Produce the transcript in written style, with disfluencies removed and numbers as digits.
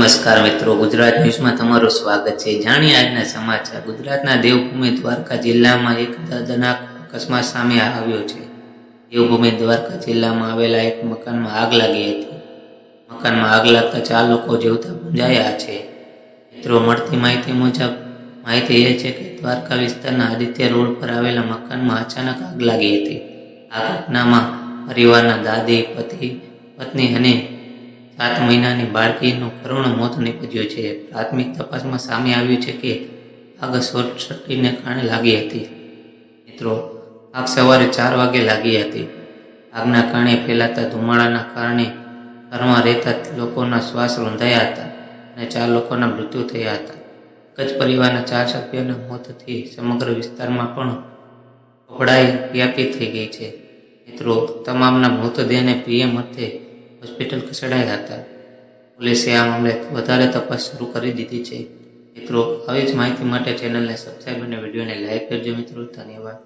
નમસ્કાર મિત્રો, ગુજરાત ન્યૂઝમાં તમારું સ્વાગત છે। જાણીએ આજના સમાચાર। ગુજરાતના દેવભૂમિ દ્વારકા જિલ્લામાં એક દર્દનાક અકસ્માત સામે આવ્યો છે। દેવભૂમિ દ્વારકા જિલ્લામાં આવેલા એક મકાનમાં આગ લાગી હતી। મકાનમાં આગ લાગતા 4 લોકો જીવતા પૂંજાયા છે। મિત્રો, મળતી માહિતી એ છે કે દ્વારકા વિસ્તારના આદિત્ય રોડ પર આવેલા મકાનમાં અચાનક આગ લાગી હતી। આ ઘટનામાં પરિવારના દાદી, પતિ, પત્ની અને 7 મહિનાની બાળકીનું કરુણ મોત નીપજ્યું છે। પ્રાથમિક તપાસમાં સામે આવ્યું છે કે આગ શોર્ટ સર્કિટને કારણે લાગી હતી। મિત્રો, આગ સવારે 4 વાગે લાગી હતી। આગના કારણે ફેલાતા ધુમાડાના કારણે ઘરમાં રહેતા લોકોના શ્વાસ રૂંધાયા હતા અને 4 લોકોના મૃત્યુ થયા હતા। એક જ પરિવારના 4 સભ્યોના મોતથી સમગ્ર વિસ્તારમાં પણ અફડાઈ વ્યાપી થઈ ગઈ છે। મિત્રો, તમામના મૃતદેહને પીએમ અર્થે હોસ્પિટલ ખસેડાયા હતા। પોલીસે આ મામલે વધારે તપાસ શરૂ કરી દીધી છે। મિત્રો, આવી જ માહિતી માટે ચેનલને સબસ્ક્રાઈબ અને વિડીયોને લાઈક કરજો। મિત્રો, ધન્યવાદ।